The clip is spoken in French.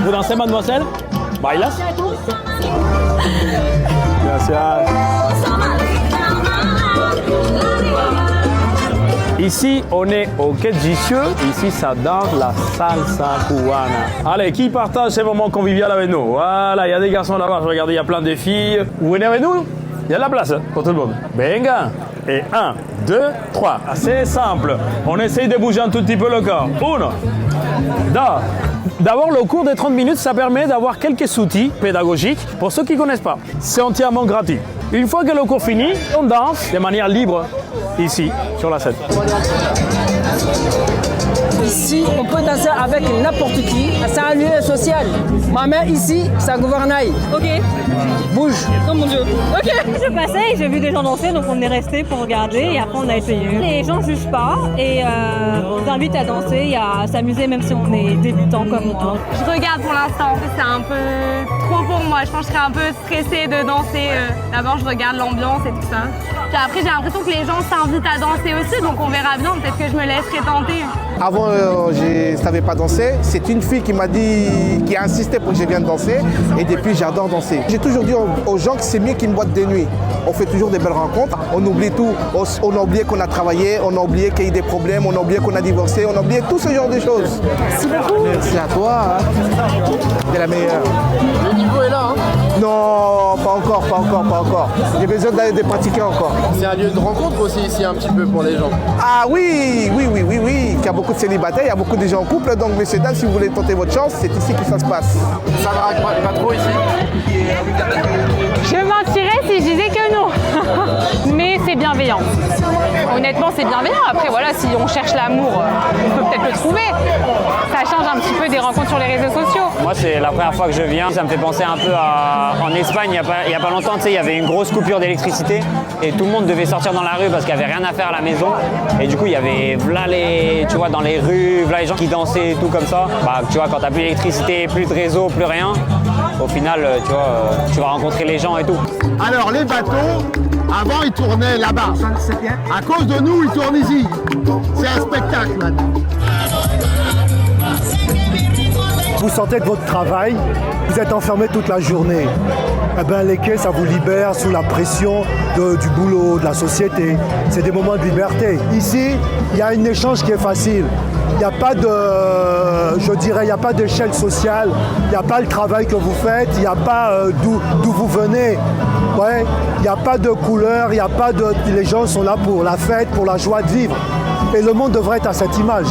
Vous dansez, mademoiselle? Bailas? Gracias. Ici, on est au Quai de Jussieu. Ici, ça danse la salsa cubana. Allez, qui partage ces moments conviviaux avec nous? Voilà, il y a des garçons là-bas. Regardez, il y a plein de filles. Vous venez avec nous? Il y a de la place pour tout le monde. Venga. Et 1, 2, 3. C'est simple. On essaye de bouger un tout petit peu le corps. 1, 2. D'abord, le cours de 30 minutes, ça permet d'avoir quelques outils pédagogiques pour ceux qui ne connaissent pas. C'est entièrement gratuit. Une fois que le cours finit, on danse de manière libre ici, sur la scène. Ici, on peut danser avec n'importe qui. C'est un lieu social. Ma main ici, c'est un gouvernail. Ok. Bouge. Oh mon dieu. Ok. Je passais et j'ai vu des gens danser, donc on est resté pour regarder et après on a essayé. Les gens jugent pas et on t'invite à danser et à s'amuser même si on est débutant comme moi. Je regarde pour l'instant, c'est un peu trop pour moi. Je pense que je serais un peu stressée de danser. D'abord, je regarde l'ambiance et tout ça. Puis après, j'ai l'impression que les gens s'invitent à danser aussi, donc on verra bien. Peut-être que je me laisserai tenter. Avant, je ne savais pas danser. C'est une fille qui m'a dit, qui a insisté pour que je vienne danser. Et depuis, j'adore danser. J'ai toujours dit aux gens que c'est mieux qu'une boîte de nuit. On fait toujours des belles rencontres. On oublie tout. On a oublié qu'on a travaillé, on a oublié qu'il y a eu des problèmes, on a oublié qu'on a divorcé, on a oublié tout ce genre de choses. Merci beaucoup. Merci à toi. T'es la meilleure. Le niveau est là, hein? Non, pas encore, pas encore, pas encore. J'ai besoin d'aller de pratiquer encore. C'est un lieu de rencontre aussi ici un petit peu pour les gens. Ah oui, oui, oui, oui, oui. Il y a beaucoup de célibataires, il y a beaucoup de gens en couple. Donc, messieurs, dames, si vous voulez tenter votre chance, c'est ici que ça se passe. Ça drague pas trop ici? Je mentirais si je disais que non. Mais c'est bienveillant. Honnêtement, c'est bienveillant. Après, voilà, si on cherche l'amour, on peut peut-être le trouver. Ça change un petit peu des rencontres sur les réseaux sociaux. Moi, c'est la première fois que je viens. Ça me fait penser un peu à... En Espagne, il y a pas longtemps, tu sais, il y avait une grosse coupure d'électricité et tout le monde devait sortir dans la rue parce qu'il n'y avait rien à faire à la maison. Et du coup, il y avait tu vois, dans les rues, les gens qui dansaient et tout comme ça. Bah, tu vois, quand tu n'as plus d'électricité, plus de réseau, plus rien, au final, tu vois, tu vas rencontrer les gens et tout. Alors, les bateaux, avant, ils tournaient là-bas. À cause de nous, ils tournent ici. C'est un spectacle maintenant. Vous sortez de votre travail, vous êtes enfermé toute la journée. Eh ben, les quais, ça vous libère sous la pression du boulot, de la société. C'est des moments de liberté. Ici, il y a un échange qui est facile. Il n'y a pas de, je dirais, il n'y a pas d'échelle sociale. Il n'y a pas le travail que vous faites. Il n'y a pas d'où vous venez. Ouais. Il n'y a pas de couleur. Il n'y a pas de. Les gens sont là pour la fête, pour la joie de vivre. Et le monde devrait être à cette image.